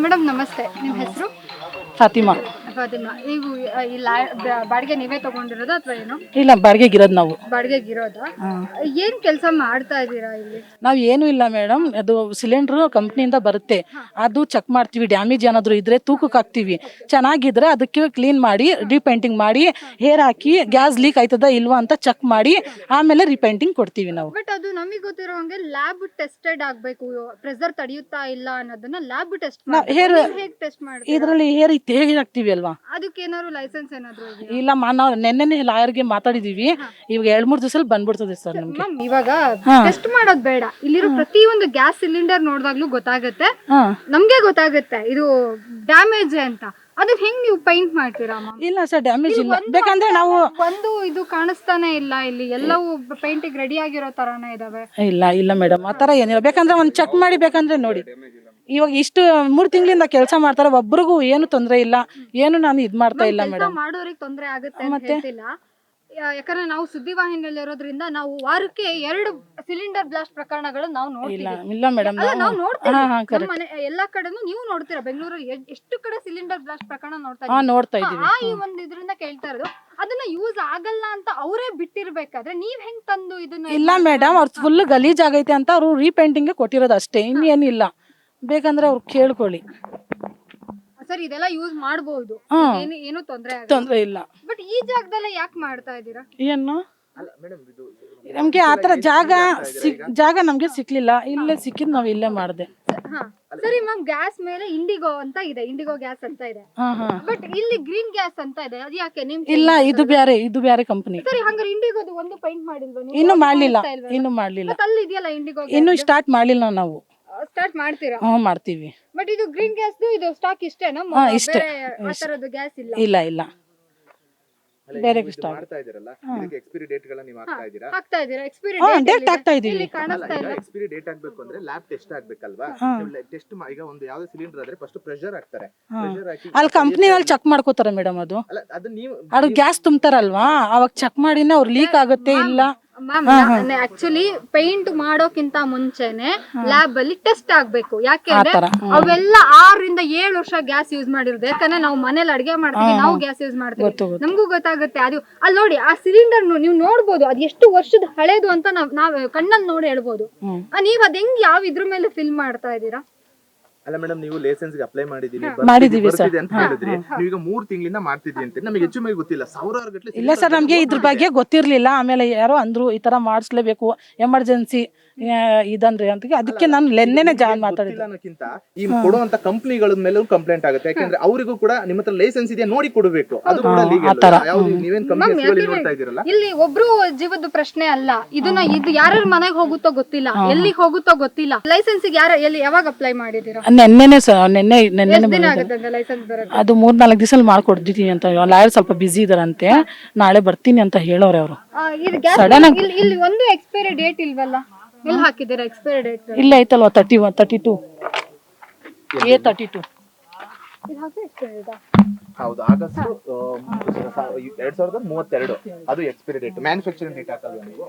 Madam ನಮಸ್ತೆ, ನಿಮ್ಮ ಹೆಸರು? ಫಾತಿಮಾ. ಫಾತಿಮಾ, ನೀವು ಈ ಬಾಡಿಗೆ ನೀವೇ ತಗೊಂಡಿರೋದಾ ಅಥವಾ ಏನು? ಇಲ್ಲ, ಬಾಡಿಗೆಗಿರೋದು ನಾವು. ಬಾಡಿಗೆಗಿರೋದಾ? ಏನ್ ಕೆಲಸ ಮಾಡ್ತಾ ಇದ್ದೀರಾ ಇಲ್ಲಿ? ನಾವು ಏನು ಇಲ್ಲ ಮೇಡಮ್, ಅದು ಸಿಲಿಂಡ್ರು ಕಂಪ್ನಿಯಿಂದ ಬರುತ್ತೆ, ಅದು ಚೆಕ್ ಮಾಡ್ತೀವಿ. ಡ್ಯಾಮೇಜ್ ಏನಾದರೂ ಇದ್ರೆ ತೂಕಕ್ಕೆ ಹಾಕ್ತೀವಿ. ಚೆನ್ನಾಗಿದ್ರೆ ಅದಕ್ಕೆ ಕ್ಲೀನ್ ಮಾಡಿ ರೀಪೇಂಟಿಂಗ್ ಮಾಡಿ ಹೇರ್ ಹಾಕಿ ಗ್ಯಾಸ್ ಲೀಕ್ ಆಯ್ತದ ಇಲ್ವಾ ಅಂತ ಚೆಕ್ ಮಾಡಿ ಆಮೇಲೆ ರೀಪೇಂಟಿಂಗ್ ಕೊಡ್ತೀವಿ ನಾವು. ಬಟ್ ಅದು ನಮಗೆ ಗೊತ್ತಿರೋ ಹಂಗೆ ಲ್ಯಾಬ್ ಟೆಸ್ಟೆಡ್ ಆಗಬೇಕು, ಪ್ರೆಷರ್ ತಡೆಯುತ್ತಾ ಇಲ್ಲ ಅನ್ನೋದನ್ನ ಲ್ಯಾಬ್ ಟೆಸ್ಟ್ ಹೇರ್ ಹೇಗೆ ಟೆಸ್ಟ್ ಮಾಡ್ತೀರಾ? ಇದರಲ್ಲಿ ಹೇರ್ ಹೇಗೆ ಹಾಕ್ತೀವಿ ಅಲ್ವಾ. ಅದಕ್ಕೆ ಏನಾದ್ರು ಲೈಸೆನ್ಸ್ ಏನಾದ್ರು ಇದೆಯಾ? ಇಲ್ಲಮ್ಮ, ನಾವು ನೆನ್ನೆ ಲಾಯರ್ಗೆ ಮಾತಾಡಿದೀವಿ. ಇವಾಗ 2-3 ದಿವಸದಲ್ಲಿ ಬಂದ್ಬಿಡ್ತದೆ ಸರ್ ನಮ್ಗೆ. ಮ್ಯಾಮ್, ಇವಾಗ ಟೆಸ್ಟ್ ಮಾಡೋದು ಬೇಡ, ಇಲ್ಲಿರೋ ಪ್ರತಿಯೊಂದು ಗ್ಯಾಸ್ ಸಿಲಿಂಡರ್ ನೋಡಿದಾಗ್ಲೂ ಗೊತ್ತಾಗುತ್ತೆ, ನಮ್ಗೆ ಗೊತ್ತಾಗುತ್ತೆ ಇದು ಡ್ಯಾಮೇಜ್ ಅಂತ. ಅದಕ್ಕೆ ಹೆಂಗ್ ನೀವು ಪೈಂಟ್ ಮಾಡ್ತೀರಾ? ಇಲ್ಲ ಸರ್, ಡ್ಯಾಮೇಜ್ ಇಲ್ಲ. ಬೇಕಂದ್ರೆ ನಾವು ಒಂದು ಇದು ಕಾಣಿಸ್ತಾನೆ ಇಲ್ಲ, ಇಲ್ಲಿ ಎಲ್ಲವೂ ಪೇಂಟಿಗೆ ರೆಡಿ ಆಗಿರೋ ತರಾನೇ ಇದಾವೆ. ಇಲ್ಲ ಮೇಡಮ್, ಆ ತರ ಏನಿಲ್ಲ. ಬೇಕಂದ್ರೆ ಒಂದು ಚೆಕ್ ಮಾಡಿ, ಬೇಕಂದ್ರೆ ನೋಡಿ. ಇವಾಗ ಇಷ್ಟು 3 ತಿಂಗಳಿಂದ ಕೆಲಸ ಮಾಡ್ತಾರೆ, ಒಬ್ರಿಗೂ ಏನು ತೊಂದರೆ ಇಲ್ಲ, ಏನು ನಾನು ಇದ್ ಮಾಡ್ತಾ ಇಲ್ಲ ಮೇಡಮ್. ಮಾಡೋರಿಗೆ ತೊಂದರೆ ಆಗುತ್ತೆ ಅಂತ ಹೇಳ್ತಿಲ್ಲ, ಯಾಕಂದ್ರೆ ನಾವು ಸುದ್ದಿವಾಹಿನಿಯಲ್ಲಿ ಇರೋದ್ರಿಂದ ನಾವು ವಾರಕ್ಕೆ 2 ಸಿಲಿಂಡರ್ ಬ್ಲಾಸ್ಟ್ ಪ್ರಕರಣಗಳು ನಾವು ನೋಡ್ತೀವಿ. ಇಲ್ಲ ಮೇಡಮ್, ನಾವು ನೋಡ್ತೀವಿ ಎಲ್ಲಾ ಕಡೆನೂ. ನೀವು ನೋಡ್ತೀರಾ ಬೆಂಗಳೂರಲ್ಲಿ ಎಷ್ಟು ಕಡೆ ಸಿಲಿಂಡರ್ ಬ್ಲಾಸ್ಟ್ ಪ್ರಕರಣ ನೋಡ್ತಾ ಇದೀವಿ. ಈ ಒಂದು ಇದರಿಂದ ಕೇಳ್ತಾ ಇರೋದು, ಅದನ್ನ ಯೂಸ್ ಆಗಲ್ಲ ಅಂತ ಅವರೇ ಬಿಟ್ಟಿರ್ಬೇಕಾದ್ರೆ ನೀವ್ ಹೆಂಗ್ ತಂದು ಇದನ್ನ? ಇಲ್ಲ ಮೇಡಮ್, ಅವ್ರು ಫುಲ್ ಗಲೀಜ್ ಆಗೈತೆ ಅಂತ ಅವ್ರು ರೀಪೇಂಟಿಂಗ್ ಕೊಟ್ಟಿರೋದು ಅಷ್ಟೇ, ಇನ್ನೇನಿಲ್ಲ. ಬೇಕಂದ್ರೆ ಅವ್ರು ಕೇಳ್ಕೊಳ್ಳಿ ಸರ್, ಇದೆಲ್ಲ ಯೂಸ್ ಮಾಡಬಹುದು, ಏನು ತೊಂದರೆ ಇಲ್ಲ. ಬಟ್ ಈ ಜಾಗದಲ್ಲೇ ಯಾಕೆ ಮಾಡ್ತಾ ಇದ್ದೀರಾ? ಏನು ನಮ್ಗೆ ಆತರ ಜಾಗ ನಮ್ಗೆ ಸಿಕ್ಲಿಲ್ಲ, ಇಲ್ಲೇ ಸಿಕ್ಕಿದ್ ನಾವ್ ಇಲ್ಲೇ ಮಾಡ್ದೆ. ಸರಿ ಮ್ಯಾಮ್, ಗ್ಯಾಸ್ ಮೇಲೆ ಇಂಡಿಗೋ ಅಂತ ಇದೆ, ಇಂಡಿಗೋ ಗ್ಯಾಸ್ ಅಂತ ಇದೆ, ಬಟ್ ಇಲ್ಲಿ ಗ್ರೀನ್ ಗ್ಯಾಸ್ ಅಂತ ಇದೆ, ಅದು ಯಾಕೆ? ಇಲ್ಲ, ಇದು ಬೇರೆ ಕಂಪನಿ. ಸರಿ, ಹಂಗಾರೆ ಇಂಡಿಗೋದು ಒಂದು ಪೈಂಟ್ ಮಾಡಿಲ್ವಾ? ಇನ್ನು ಮಾಡ್ಲಿಲ್ಲ. ಅಲ್ಲಿ ಇದೆಯಲ್ಲ ಇಂಡಿಗೋ, ಇನ್ನು ಸ್ಟಾರ್ಟ್ ಮಾಡ್ಲಿಲ್ಲ ನಾವು. ಸ್ಟಾರ್ಟ್ ಮಾಡ್ತೀರಾ? ಮಾಡ್ತೀವಿ. ಬಟ್ ಇದು ಗ್ರೀನ್ ಗ್ಯಾಸ್ ಇದು ಸ್ಟಾಕ್ ಇಷ್ಟೇನಾ? ಇಷ್ಟೇ, ಆ ತರದ್ದು ಗ್ಯಾಸ್ ಇಲ್ಲ? ಇಲ್ಲ ಬೇರೆ ಮಾಡ್ತಾ ಇದೀರಲ್ಲ, ಇದಕ್ಕೆ ಎಕ್ಸ್ಪೈರಿ ಡೇಟ್ ಗಳನ್ನ ನೀವು ಹಾಕ್ತಾ ಇದೀರಾ? ಹಾಕ್ತಾ ಇದೀರಾ? ಎಕ್ಸ್ಪೈರಿ ಡೇಟ್ ಹಾಕ್ತಾ ಇದೀವಿ. ಕಾಣಿಸ್ತಾ ಇಲ್ಲ. ಎಕ್ಸ್ಪೈರಿ ಡೇಟ್ ಆಗ್ಬೇಕು ಅಂದ್ರೆ ಲ್ಯಾಬ್ ಟೆಸ್ಟ್ ಆಗ್ಬೇಕಲ್ವಾ? ಟೆಸ್ಟ್ ಈಗ ಒಂದು ಯಾವ್ದೇ ಸಿಲಿಂಡರ್ ಆದ್ರೆ ಫಸ್ಟ್ ಪ್ರೆಷರ್ ಹಾಕ್ತಾರೆ. ಪ್ರೆಷರ್ ಹಾಕಿ ಅಲ್ಲಿ ಕಂಪ್ನಿಯಲ್ಲಿ ಚೆಕ್ ಮಾಡ್ಕೋತಾರೆ ಮೇಡಮ್. ಅದು ನೀವು ಅದು ಗ್ಯಾಸ್ ತುಂಬ್ತಾರಲ್ವಾ, ಅವಾಗ ಚೆಕ್ ಮಾಡಿನ ಅವ್ರು ಲೀಕ್ ಆಗುತ್ತೆ ಇಲ್ಲ. ಮ್ಯಾಮ್, ಆಕ್ಚುಲಿ ಪೇಂಟ್ ಮಾಡೋಕ್ಕಿಂತ ಮುಂಚೆನೆ ಲ್ಯಾಬ್ ಅಲ್ಲಿ ಟೆಸ್ಟ್ ಆಗ್ಬೇಕು. ಯಾಕೆಂದ್ರೆ ಅವೆಲ್ಲ 6 ರಿಂದ 7 ವರ್ಷ ಗ್ಯಾಸ್ ಯೂಸ್ ಮಾಡಿರೋದು. ಯಾಕಂದ್ರೆ ನಾವು ಮನೇಲಿ ಅಡಿಗೆ ಮಾಡ್ತೀವಿ, ನಾವು ಗ್ಯಾಸ್ ಯೂಸ್ ಮಾಡ್ತೀವಿ, ನಮಗೂ ಗೊತ್ತಾಗುತ್ತೆ. ಅದು ಅಲ್ಲಿ ನೋಡಿ, ಆ ಸಿಲಿಂಡರ್ ನೀವು ನೋಡ್ಬೋದು, ಅದು ಎಷ್ಟು ವರ್ಷದ ಹಳೇದು ಅಂತ ನಾವ್ ಕಣ್ಣಲ್ಲಿ ನೋಡಿ ಹೇಳ್ಬೋದು. ನೀವ್ ಅದ್ ಹೆಂಗ್ ಯಾವ ಇದ್ರ ಮೇಲೆ ಫಿಲ್ ಮಾಡ್ತಾ ಇದೀರಾ? ಅಲ್ಲ ಮೇಡಮ್, ನೀವು ಲೈಸೆನ್ಸ್ ಗೆ ಅಪ್ಲೈ ಮಾಡಿದೀವಿ ಅಂತ ಹೇಳಿದ್ರಿ. ನೀವೀಗ 3 ತಿಂಗಳಿಂದ ಮಾಡ್ತಿದ್ವಿ ಅಂತ ನಮಗೆ ಹೆಚ್ಚು ಮೇಲೆ ಗೊತ್ತಿಲ್ಲ, ಸಾವಿರಾರು ಗಟ್ಟಲೆ. ಇಲ್ಲ ಸರ್, ನಮ್ಗೆ ಇದ್ರ ಬಗ್ಗೆ ಗೊತ್ತಿರ್ಲಿಲ್ಲ. ಆಮೇಲೆ ಯಾರೋ ಅಂದ್ರು ಈ ತರ ಮಾಡಿಸ್ಲೇಬೇಕು, ಎಮರ್ಜೆನ್ಸಿ ಇದಂದ್ರೆ ಅಂತ. ಅದಕ್ಕೆ ನಾನು ನೆನ್ನೆನೆ ಜಾಯಿನ್ ಮಾತಾಡಿಲ್ಲ ಅನ್ನೋಕ್ಕಿಂತ ಈ ಕೊಡುವಂತ ಕಂಪನಿಗಳ ಮೇಲೆ ಕಂಪ್ಲೇಂಟ್ ಆಗುತ್ತೆ. ಯಾಕಂದ್ರೆ ಅವರಿಗೂ ಕೂಡ ನಿಮ್ಮ ಹತ್ರ ಲೈಸೆನ್ಸ್ ಇದೆಯಾ ನೋಡಿ ಕೊಡಬೇಕು. ಅದು ಕೂಡ ನೀವೇನ್ ಕಂಪನಿ ನೋಡ್ತಾ ಇದೀರಲ್ಲ, ಇಲ್ಲಿ ಒಬ್ರು ಜೀವದ ಪ್ರಶ್ನೆ ಅಲ್ಲ. ಇದು ಯಾರ ಮನೆಗೆ ಹೋಗುತ್ತೋ ಗೊತ್ತಿಲ್ಲ, ಎಲ್ಲಿಗೆ ಹೋಗುತ್ತೋ ಗೊತ್ತಿಲ್ಲ. ಲೈಸೆನ್ಸ್ ಎಲ್ಲಿ ಯಾವಾಗ ಅಪ್ಲೈ ಮಾಡಿದೀರಾ? ನೆನ್ನೆ ಲೈಸೆನ್ಸ್ ಬರೋದು ಅದು 3-4 ದಿವಸ ಮಾಡ್ಕೊಡ್ತೀನಿ ಅಂತ. ಲಾಯರ್ ಸ್ವಲ್ಪ ಬಿಸಿ ಇದಾರಂತೆ, ನಾಳೆ ಬರ್ತೀನಿ ಅಂತ ಹೇಳೋರೆ ಅವರು. ಇಲ್ಲಿ ಒಂದು ಎಕ್ಸ್ಪೈರಿ ಡೇಟ್ ಇಲ್ವಲ್ಲ, ಎಲ್ಲಿ ಹಾಕಿದ್ದೀರಾ ಎಕ್ಸ್ಪೈರಿ ಡೇಟ್? ಇಲ್ಲ, ಐತಲ್ವಾ 32 A32. ಹೌದು, ಆಗಸ್ಟ್ 2032 ಅದು ಎಕ್ಸ್ಪೈರಿ ಡೇಟ್. ಮ್ಯಾನುಫ್ಯಾಕ್ಚರಿಂಗ್ ಡೇಟ್ ಹಾಕಲ್ವಾ ನೀವು?